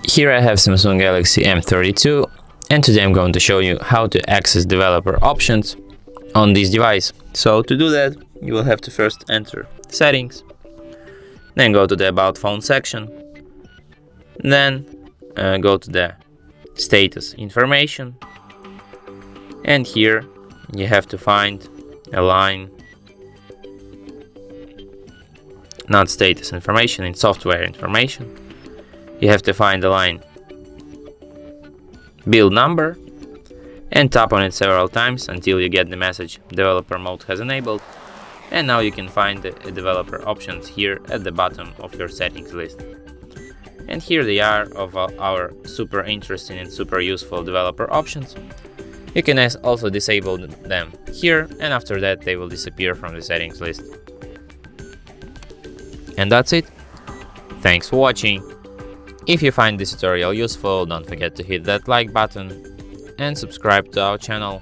Here I have Samsung Galaxy M32, and today I'm going to show you how to access developer options on this device. So to do that, you will have to first enter Settings, then go to the About Phone section, then go to the Status Information, and here you have to find a line, not Status Information, in Software Information. You have to find the line Build Number and tap on it several times until you get the message Developer Mode has enabled, and now you can find the developer options here at the bottom of your settings list. And here they are of our super interesting and super useful developer options. You can also disable them here, and after that they will disappear from the settings list. And that's it. Thanks for watching. If you find this tutorial useful, don't forget to hit that like button and subscribe to our channel.